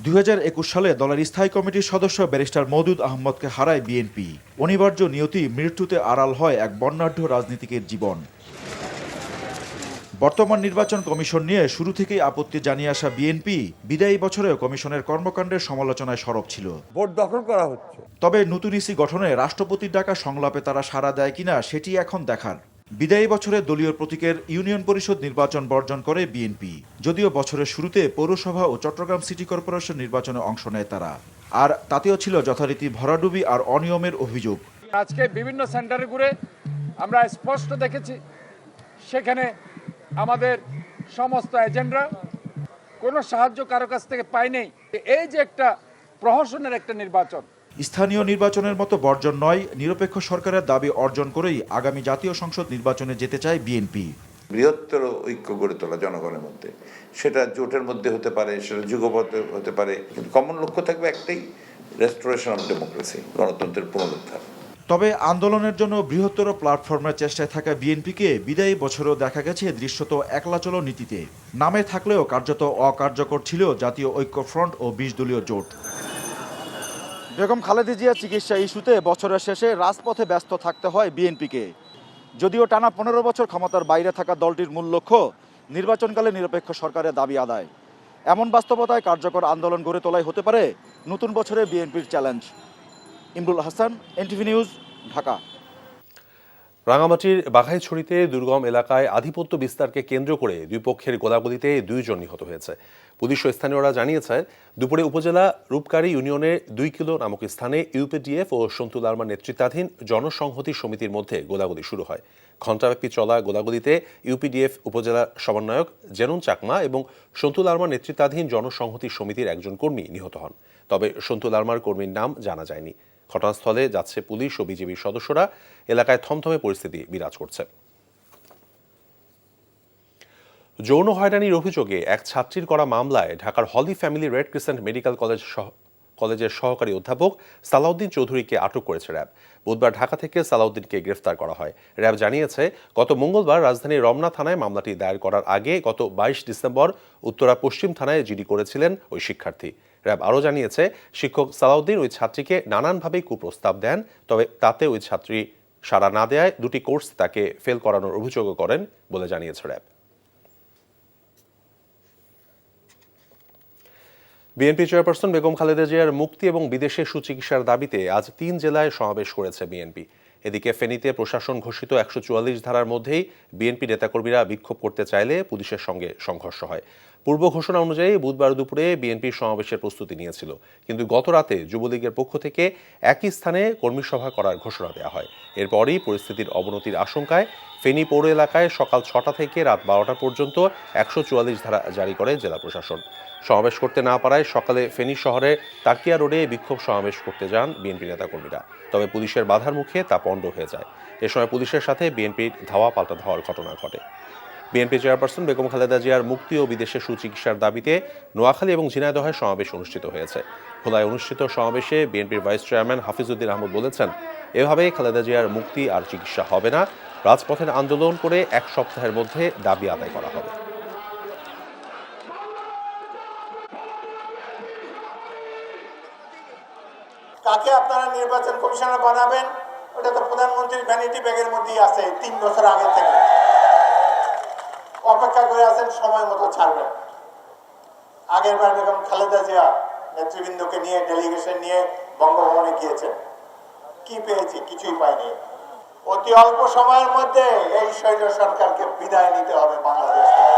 2021 সালে দলের স্থায়ী কমিটির সদস্য ব্যারিস্টার মওদুদ আহমদকে হারায় বিএনপি। অনিবার্য নিয়তি মৃত্যুতে আড়াল হয় এক বর্ণাঢ্য রাজনীতিকের জীবন। বর্তমান নির্বাচন কমিশন নিয়ে শুরু থেকেই আপত্তি জানিয়ে আসা বিএনপি বিদায়ী বছরেও কমিশনের কর্মকাণ্ডের সমালোচনায় সরব ছিল। ভোট দখল করা হচ্ছে। তবে নতুন ইসি গঠনে রাষ্ট্রপতির ডাকা সংলাপে তারা সাড়া দেয় কিনা সেটি এখন দেখার। বিদায়ী বছরে দলীয় প্রতীকের ইউনিয়ন পরিষদ নির্বাচন বর্জন করে বিএনপি। যদিও বছরের শুরুতে পৌরসভা ও চট্টগ্রাম সিটি কর্পোরেশন নির্বাচনে অংশ নেয় তারা। আর তাতেও ছিল যথারীতি ভরাডুবি আর অনিয়মের অভিযোগ। আজকে বিভিন্ন সেন্টারে ঘুরে আমরা স্পষ্ট দেখেছি সেখানে আমাদের সমস্ত এজেন্টরা কোনো সাহায্য কারো কাছ থেকে পায়নি। এই যে একটা প্রহসনের একটা নির্বাচন, স্থানীয় নির্বাচনের মতো বর্জন নয়, নিরপেক্ষ সরকারের দাবি অর্জন করেই আগামী জাতীয় সংসদ নির্বাচনে যেতে চায় বিএনপি। বৃহত্তর ঐক্য গড়ে তোলা জনগণের মধ্যে, সেটা জোটের মধ্যে হতে পারে, সেটা যুগপথে হতে পারে, কিন্তু কমন লক্ষ্য থাকবে একটাই, রেস্টোরেশন অফ ডেমোক্রেসি, গণতন্ত্রের পুনরুদ্ধার। তবে আন্দোলনের জন্য বৃহত্তর প্ল্যাটফর্মের চেষ্টায় থাকা বিএনপিকে বিদায়ী বছরেও দেখা গেছে দৃশ্যত একলা চলো নীতিতে। নামে থাকলেও কার্যত অকার্যকর ছিল জাতীয় ঐক্য ফ্রন্ট ও 20 দলীয় জোট। বেগম খালেদা জিয়া চিকিৎসা ইস্যুতে বছরের শেষে রাজপথে ব্যস্ত থাকতে হয় বিএনপিকে। যদিও টানা 15 বছর ক্ষমতার বাইরে থাকা দলটির মূল লক্ষ্য নির্বাচনকালে নিরপেক্ষ সরকারের দাবি আদায়। এমন বাস্তবতায় কার্যকর আন্দোলন গড়ে তোলাই হতে পারে নতুন বছরে বিএনপির challenge. Imrul Hasan, NTV news, Dhaka. রাঙামাটির বাঘাইছড়িতে দুর্গম এলাকায় আধিপত্য বিস্তারকে কেন্দ্র করে দুই পক্ষের গোলাগুলিতে 2 জন নিহত হয়েছে। পুলিশ ও স্থানীয়রা জানিয়েছে, দুপুরে উপজেলা রূপকারী ইউনিয়নের 2 কিলো নামক স্থানে ইউপিডিএফ ও সন্তু লারমার নেতৃত্বাধীন জনসংহতি সমিতির মধ্যে গোলাগুলি শুরু হয়। ঘণ্টাব্যাপী চলা গোলাগুলিতে ইউপিডিএফ উপজেলা সমন্বয়ক জেনুন চাকমা এবং সন্তু লারমার নেতৃত্বাধীন জনসংহতি সমিতির একজন কর্মী নিহত হন। তবে সন্তু লারমার কর্মীর নাম জানা যায়নি। ঘটনাস্থলে যাচ্ছে পুলিশ ও বিজিবির সদস্যরা। এলাকায় থমথমে পরিস্থিতি বিরাজ করছে। যৌন হয়রানির অভিযোগে এক ছাত্রীর করা মামলায় ঢাকার হলি ফ্যামিলি রেড ক্রিসেন্ট মেডিকেল কলেজের সহকারী অধ্যাপক সালাউদ্দিন চৌধুরীকে আটক করেছে র্যাব। বুধবার ঢাকা থেকে সালাউদ্দিনকে গ্রেফতার করা হয়। র্যাব জানিয়েছে, গত মঙ্গলবার রাজধানীর রমনা থানায় মামলাটি দায়ের করার আগে গত 22 ডিসেম্বর উত্তরা পশ্চিম থানায় জিডি করেছিলেন ওই শিক্ষার্থী। র্যাব আরও জানিয়েছে, শিক্ষক সালাউদ্দিন ওই ছাত্রীকে নানানভাবে কুপ্রস্তাব দেন। তবে তাতে ওই ছাত্রী সাড়া না দেয়ায় 2টি কোর্স তাকে ফেল করানোর অভিযোগও করেন বলে জানিয়েছে RAB. BNP chairperson Begum Khaleda জিয়ার মুক্তি এবং বিদেশে সুচিকিৎসার দাবিতে আজ 3 জেলায় সমাবেশ করেছে বিএনপি। এদিকে ফেনীতে প্রশাসন ঘোষিত 144 ধারার মধ্যেই বিএনপি নেতাকর্মীরা বিক্ষোভ করতে চাইলে পুলিশের সঙ্গে সংঘর্ষ হয়। পূর্ব ঘোষণা অনুযায়ী বুধবার দুপুরে বিএনপির সমাবেশের প্রস্তুতি নিয়েছিল, কিন্তু গত রাতে যুবলীগের পক্ষ থেকে একই স্থানে কর্মী সভা করার ঘোষণা দেওয়া হয়। এরপরই পরিস্থিতির অবনতির আশঙ্কায় ফেনী পৌর এলাকায় সকাল 6টা থেকে রাত 12টা পর্যন্ত 144 ধারা জারি করে জেলা প্রশাসন। সমাবেশ করতে না পারায় সকালে ফেনী শহরে তাকিয়া রোডে বিক্ষোভ সমাবেশ করতে যান বিএনপি নেতাকর্মীরা। তবে পুলিশের বাধার মুখে তা পণ্ড হয়ে যায়। এ সময় পুলিশের সাথে বিএনপির ধাওয়া পাল্টা ধাওয়ার ঘটনা ঘটে। বিএনপি চেয়ারপারসন বেগম খালেদা জিয়ার মুক্তি ও বিদেশে সুচিকিৎসার দাবিতে নোয়াখালী এবং ঝিনাইদহে সমাবেশ অনুষ্ঠিত হয়েছে। খোলায় অনুষ্ঠিত সমাবেশে বিএনপির ভাইস চেয়ারম্যান হাফিজউদ্দিন আহমদ বলেছেন, এভাবে খালেদা জিয়ার মুক্তি আর চিকিৎসা হবে না, রাজপথের আন্দোলন করে 1 সপ্তাহের মধ্যে দাবি আদায় করা হবে। কাকে আপনারা নির্বাচন কমিশনার বানাবেন, ওটা তো প্রধানমন্ত্রীর ভ্যানিটি ব্যাগের মধ্যেই আছে। 3 বছর আগে থেকে অপেক্ষা করে আছেন, সময় মতো ছাড়বেন। আগের বার বেগম খালেদা জিয়া নেতৃবৃন্দকে নিয়ে ডেলিগেশন নিয়ে বঙ্গভবনে গিয়েছেন। কি পেয়েছি? কিছুই পাইনি। অতি অল্প সময়ের মধ্যে এই স্বৈর সরকারকে বিদায় নিতে হবে বাংলাদেশ থেকে।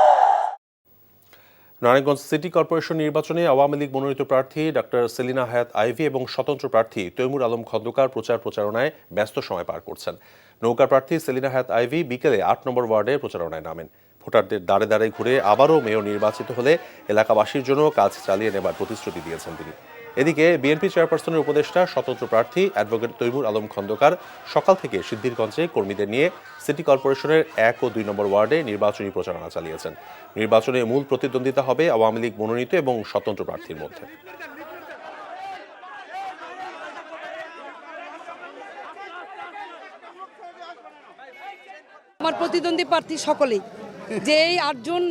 নারায়ণগঞ্জ সিটি কর্পোরেশন নির্বাচনে আওয়ামী লীগ মনোনীত প্রার্থী ডক্টর সেলিনা হায়াত আইভি এবং স্বতন্ত্র প্রার্থী তৈমুর আলম খন্দকার প্রচারণায় ব্যস্ত সময় পার করছেন। নৌকা প্রার্থী সেলিনা হায়াত আইভি বিকেলে ৮ নম্বর ওয়ার্ডে প্রচারণায় নামেন। ভোটারদের দাঁড়ে দাঁড়ে ঘুরে আবারও মেয়র নির্বাচিত হলে এলাকাবাসীর জন্য কাজ চালিয়ে নেবার প্রতিশ্রুতি দিয়েছেন তিনি। এদিকে বিএনপি চেয়ারপারসনের উপদেষ্টা স্বতন্ত্র প্রার্থী অ্যাডভোকেট তৈমুর আলম খন্দকার সকাল থেকে সিদ্ধিরগঞ্জে কর্মীদের নিয়ে সিটি কর্পোরেশনের ১ ও ২ নম্বর ওয়ার্ডে নির্বাচনী প্রচারণা চালিয়েছেন। নির্বাচনে মূল প্রতিদ্বন্দ্বিতা হবে আওয়ামী লীগ মনোনীত এবং স্বতন্ত্র প্রার্থীর মধ্যে। আমার প্রতিদ্বন্দ্বী প্রার্থী সকলেই, যে এই ৮ জন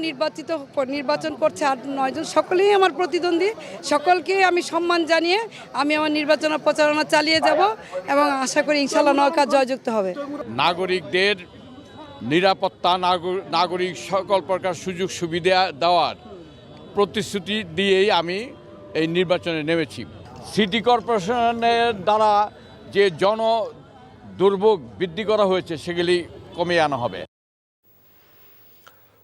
নির্বাচন করছে, ৮-৯ জন সকলেই আমার প্রতিদ্বন্দ্বী। সকলকে আমি সম্মান জানিয়ে আমি আমার নির্বাচন প্রচারণা চালিয়ে যাব এবং আশা করি ইনশাআল্লাহ নৌকা জয়যুক্ত হবে। নাগরিকদের নিরাপত্তা, নাগরিক সকল প্রকার সুযোগ সুবিধা দেওয়ার প্রতিশ্রুতি দিয়েই আমি এই নির্বাচনে নেমেছি। সিটি কর্পোরেশনের দ্বারা যে জন দুর্ভোগ বৃদ্ধি করা হয়েছে সেগুলি কমিয়ে আনা হবে।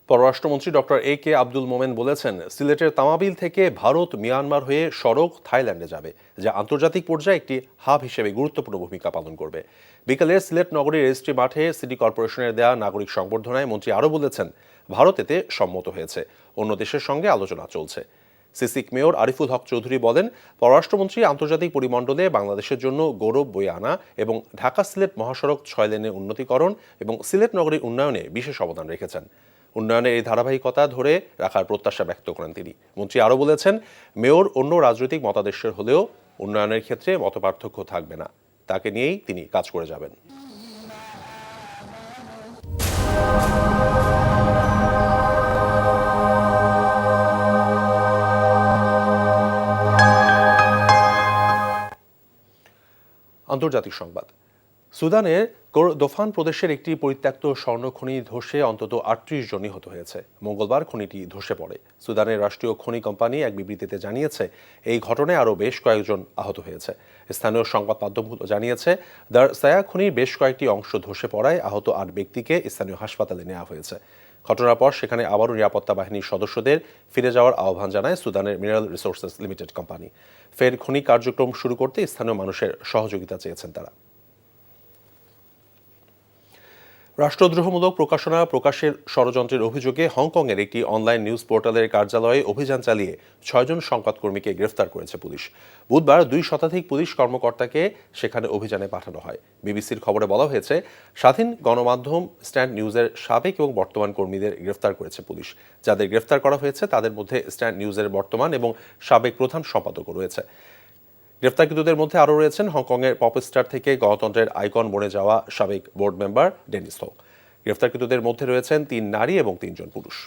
পররাষ্ট্রমন্ত্রী ডক্টর এ কে আব্দুল মোমেন বলেছেন, সিলেটের তামাবিল থেকে ভারত মিয়ানমার হয়ে সড়ক থাইল্যান্ডে যাবে, যা আন্তর্জাতিক পর্যায়ে একটি হাব হিসেবে গুরুত্বপূর্ণ ভূমিকা পালন করবে। বিকেলে সিলেট নগরীর রেজিস্ট্রি মাঠে সিটি কর্পোরেশনের দেয়া নাগরিক সংবর্ধনায় মন্ত্রী আরও বলেছেন, ভারত এতে সম্মত হয়েছে, অন্য দেশের সঙ্গে আলোচনা চলছে। সিসিক মেয়র আরিফুল হক চৌধুরী বলেন, পররাষ্ট্রমন্ত্রী আন্তর্জাতিক পরিমণ্ডলে বাংলাদেশের জন্য গৌরব বয়ে আনা এবং ঢাকা সিলেট মহাসড়ক ৬ লেনের উন্নতিকরণ এবং সিলেট নগরীর উন্নয়নে বিশেষ অবদান রেখেছেন। উন্নয়নের এই ধারাবাহিকতা ধরে রাখার প্রত্যাশা ব্যক্ত করেন তিনি। মন্ত্রী আরও বলেছেন, মেয়র অন্য রাজনৈতিক মতাদর্শের হলেও উন্নয়নের ক্ষেত্রে মতপার্থক্য থাকবে না, তাকে নিয়েই তিনি কাজ করে যাবেন। আন্তর্জাতিক সংবাদ। সুদানের কোরদোফান প্রদেশের একটি পরিত্যক্ত স্বর্ণখনি ধসে অন্তত ৩৮ জন নিহত হয়েছে। মঙ্গলবার খনিটি ধসে পড়ে। সুদানের রাষ্ট্রীয় খনি কোম্পানি এক বিবৃতিতে জানিয়েছে, এই ঘটনায় আরও বেশ কয়েকজন আহত হয়েছে। স্থানীয় সংবাদ মাধ্যমগুলো জানিয়েছে, দার সায়া খনির বেশ কয়েকটি অংশ ধসে পড়ায় আহত ৮ ব্যক্তিকে স্থানীয় হাসপাতালে নেওয়া হয়েছে। ঘটনার পর সেখানে আবারও নিরাপত্তা বাহিনীর সদস্যদের ফিরে যাওয়ার আহ্বান জানায় সুদানের মিনারেল রিসোর্সেস লিমিটেড কোম্পানি। ফের খনি কার্যক্রম শুরু করতে স্থানীয় মানুষের সহযোগিতা চেয়েছেন তারা। রাষ্ট্রদ্রোহমূলক প্রকাশনা প্রকাশের ষড়যন্ত্রের অভিযোগে হংকংয়ের একটি অনলাইন নিউজ পোর্টালের কার্যালয়ে অভিযান চালিয়ে ৬ জন সংবাদকর্মীকে গ্রেফতার করেছে পুলিশ। বুধবার ২ শতাধিক পুলিশ কর্মকর্তাকে সেখানে অভিযানে পাঠানো হয়। বিবিসির খবরে বলা হয়েছে, স্বাধীন গণমাধ্যম স্ট্যান্ড নিউজের সাবেক এবং বর্তমান কর্মীদের গ্রেফতার করেছে পুলিশ। যাদের গ্রেফতার করা হয়েছে তাদের মধ্যে স্ট্যান্ড নিউজের বর্তমান এবং সাবেক প্রধান সম্পাদকও রয়েছে। গ্রেফতারকৃতদের মধ্যে আরও রয়েছেন হংকংয়ের পপ স্টার থেকে গণতন্ত্রের আইকন বনে যাওয়া সাবেক বোর্ড মেম্বার ডেনিস হো। গ্রেফতারকৃতদের মধ্যে রয়েছেন ৩ নারী এবং ৩ জন পুরুষ।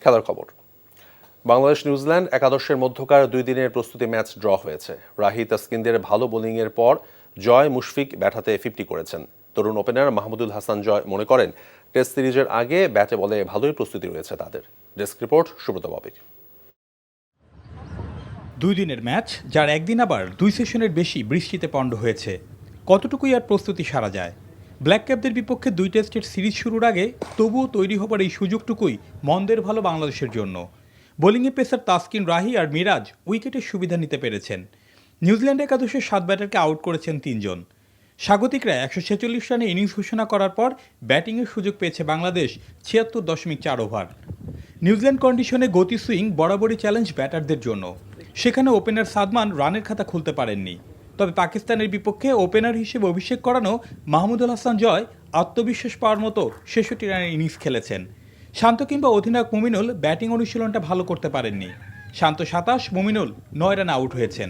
খেলার খবর। বাংলাদেশ নিউজিল্যান্ড একাদশের মধ্যকার 2 দিনের প্রস্তুতি ম্যাচ ড্র হয়েছে। রাহি তাসকিনদের ভালো বোলিংয়ের পর জয় মুশফিক ব্যাটাতে 50 করেছেন। তরুণ ওপেনার মাহমুদুল হাসান জয় মনে করেন, টেস্ট সিরিজের আগে ব্যাটে বলে ভালোই প্রস্তুতি রয়েছে তাদের। ডেস্ক রিপোর্ট সুব্রত বাবির। 2 দিনের ম্যাচ, যার একদিন আবার 2 সেশনের বেশি বৃষ্টিতে পণ্ড হয়েছে। কতটুকুই আর প্রস্তুতি সারা যায়? ব্ল্যাক ক্যাপদের বিপক্ষে 2 টেস্টের সিরিজ শুরুর আগে তবুও তৈরি হবার এই সুযোগটুকুই মন্দের ভালো বাংলাদেশের জন্য। বোলিংয়ে পেসার তাসকিন, রাহি আর মিরাজ উইকেটের সুবিধা নিতে পেরেছেন। নিউজিল্যান্ড একাদশের 7 ব্যাটারকে আউট করেছেন 3 জন। স্বাগতিকরা 146 রানে ইনিংস ঘোষণা করার পর ব্যাটিংয়ের সুযোগ পেয়েছে বাংলাদেশ 76.4 ওভার। নিউজিল্যান্ড কন্ডিশনে গতি সুইং বরাবরই চ্যালেঞ্জ ব্যাটারদের জন্য। সেখানে ওপেনার সাদমান রানের খাতা খুলতে পারেননি। তবে পাকিস্তানের বিপক্ষে ওপেনার হিসেবে অভিষেক করানো মাহমুদুল হাসান জয় আত্মবিশ্বাস পাওয়ার মতো 66 রানের ইনিংস খেলেছেন। শান্ত কিংবা অধিনায়ক মুমিনুল ব্যাটিং অনুশীলনটা ভালো করতে পারেননি। শান্ত 27, মুমিনুল 9 রানে আউট হয়েছেন।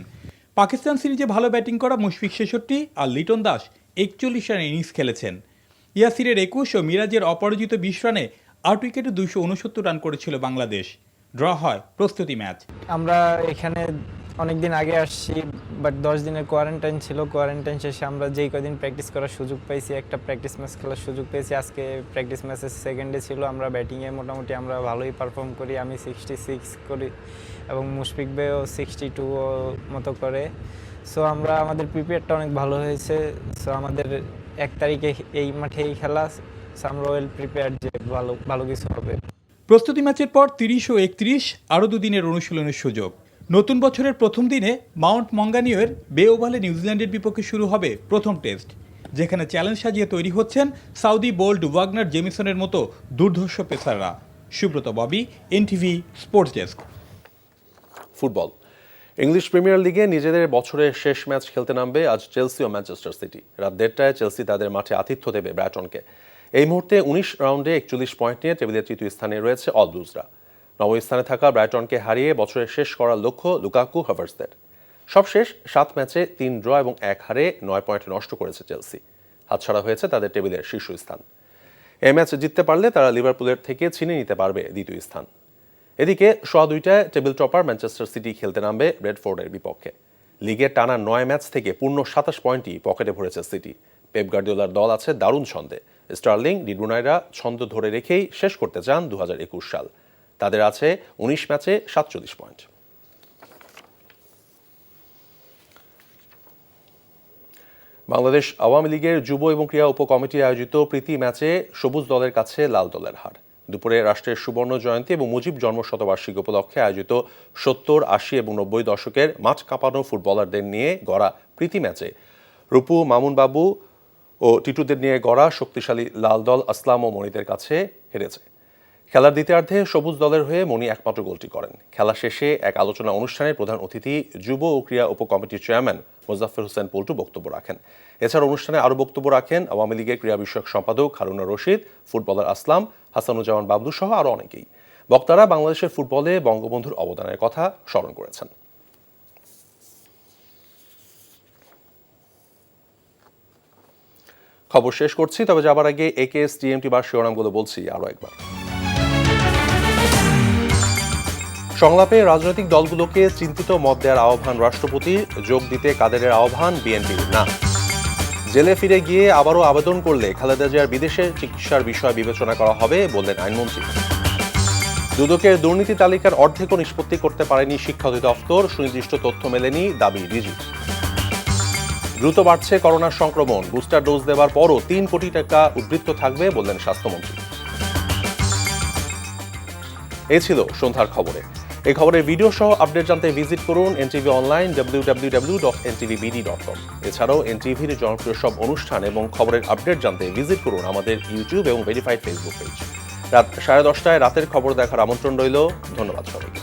পাকিস্তান সিরিজে ভালো ব্যাটিং করা মুশফিক 66 আর লিটন দাস 41 রানে ইনিংস খেলেছেন। ইয়াসিরের 21 ও মিরাজের অপরাজিত 20 রানে 8 উইকেটে 269 রান করেছিল বাংলাদেশ। ড্র হয় প্রস্তুতি ম্যাচ। আমরা এখানে অনেক দিন আগে আসছি, বাট 10 দিনের কোয়ারেন্টাইন ছিল। কোয়ারেন্টাইন শেষে আমরা যেই কদিন প্র্যাকটিস করার সুযোগ পেয়েছি, একটা প্র্যাকটিস ম্যাচ খেলার সুযোগ পেয়েছি। আজকে প্র্যাকটিস ম্যাচের সেকেন্ডে ছিল। আমরা ব্যাটিংয়ে মোটামুটি আমরা ভালোই পারফর্ম করি। আমি 66 করি এবং মুশফিক ভাইও 62 মতো করে। সো আমরা আমাদের প্রিপেয়ারটা অনেক ভালো হয়েছে। সো আমাদের 1 তারিখে এই মাঠেই খেলা। সো আমরা ওয়েল প্রিপেয়ার যে ভালো কিছু হবে। প্রস্তুতি ম্যাচের পর 30 ও 31 আরও 2 দিনের অনুশীলনের সুযোগ। নতুন বছরের প্রথম দিনে মাউন্ট মঙ্গানিওয়ের বে ওভালে নিউজিল্যান্ডের বিপক্ষে শুরু হবে প্রথম টেস্ট, যেখানে চ্যালেঞ্জ সাজিয়ে তৈরি হচ্ছেন সাউদি বোল্ট, ওয়াগনার, জেমিসনের মতো দুর্ধর্ষ পেসাররা। Subrata Bobby, NTV sports desk. Football. English premier লিগে নিজেদের বছরের শেষ ম্যাচ খেলতে নামবে আজ চেলসি ও ম্যানচেস্টার সিটি। রাত 1:30টায় চেলসি তাদের মাঠে আতিথ্য দেবে ব্রাইটনকে। এই মুহূর্তে 19 রাউন্ডে 41 পয়েন্ট নিয়ে টেবিলের তৃতীয় স্থানে রয়েছে অল ব্লুজরা। নবম স্থানে থাকা ব্রাইটনকে হারিয়ে বছরের শেষ করার লক্ষ্য লুকাকু হাভার্টজের। সবশেষ 7 ম্যাচে 3 ড্র এবং 1 হারে 9 পয়েন্ট নষ্ট করেছে চেলসি। হাতছাড়া হয়েছে তাদের টেবিলের শীর্ষস্থান। এই ম্যাচ জিততে পারলে তারা লিভারপুলের থেকে ছিনিয়ে নিতে পারবে দ্বিতীয় স্থান। এদিকে সোয়া 2টায় টেবিল টপার ম্যানচেস্টার সিটি খেলতে নামবে ব্রেডফোর্ডের বিপক্ষে। লিগে টানা 9 ম্যাচ থেকে পূর্ণ 27 পয়েন্টই পকেটে ভরেছে সিটি। পেপ গার্দিওলার দল আছে দারুণ ছন্দে। স্টার্লিং, ডি ব্রুনাইরা ছন্দ ধরে রেখেই শেষ করতে চান 2021 সাল। তাদের আছে 19 ম্যাচে 47 পয়েন্ট। বাংলাদেশ আওয়ামী লীগের যুব এবং ক্রীড়া উপকমিটি আয়োজিত প্রীতি ম্যাচে সবুজ দলের কাছে লাল দলের হার। দুপুরে রাষ্ট্রের সুবর্ণ জয়ন্তী এবং মুজিব জন্মশতবার্ষিকী উপলক্ষে আয়োজিত 70, 80 এবং 90 দশকের মাঠ কাঁপানো ফুটবলারদের নিয়ে গড়া প্রীতি ম্যাচে রূপু, মামুন বাবু ও টিটুদের নিয়ে গড়া শক্তিশালী লাল দল আসলাম ও মনিদের কাছে হেরেছে। খেলার দ্বিতীয়ার্ধে সবুজ দলের হয়ে মনি একমাত্র গোলটি করেন। খেলা শেষে এক আলোচনা অনুষ্ঠানে প্রধান অতিথি যুব ও ক্রীড়া উপকমিটির চেয়ারম্যান মোজাফফর হোসেন পল্টু বক্তব্য রাখেন। এছাড়া অনুষ্ঠানে আরও বক্তব্য রাখেন আওয়ামী লীগের ক্রীড়া বিষয়ক সম্পাদক হারুনা রশিদ, ফুটবলার আসলাম, হাসানুজ্জামান বাবলু সহ আরও অনেকেই। বক্তারা বাংলাদেশের ফুটবলে বঙ্গবন্ধুর অবদানের কথা স্মরণ করেছেন। খবর শেষ করছি, তবে যাবার আগে একেএস টিএমটি বা শিরোনামগুলো বলছি আরও একবার। সংলাপে রাজনৈতিক দলগুলোকে চিন্তিত মত দেওয়ার আহ্বান রাষ্ট্রপতির। যোগ দিতে কাদেরের আহ্বান বিএনপির না। জেলে ফিরে গিয়ে আবারও আবেদন করলে খালেদা জিয়ার বিদেশে চিকিৎসার বিষয় বিবেচনা করা হবে বললেন আইনমন্ত্রী। দুদকের দুর্নীতি তালিকার অর্ধেকও নিষ্পত্তি করতে পারেনি শিক্ষা অধিদপ্তর, সুনির্দিষ্ট তথ্য মেলেনি, দাবি ডিজি। দ্রুত বাড়ছে করোনার সংক্রমণ, বুস্টার ডোজ দেওয়ার পরও 3 কোটি টাকা উদ্বৃত্ত থাকবে বললেন স্বাস্থ্যমন্ত্রী। এই ছিল সন্ধ্যার খবরে। এই খবরের ভিডিও সহ আপডেট জানতে ভিজিট করুন এনটিভি অনলাইন www.ntvbd.com। এছাড়াও এনটিভির জনপ্রিয় সব অনুষ্ঠান এবং খবরের আপডেট জানতে ভিজিট করুন আমাদের ইউটিউব এবং ভেরিফাইড ফেসবুক পেজ। রাত 10:30টায় রাতের খবর দেখার আমন্ত্রণ রইল। ধন্যবাদ সবাইকে।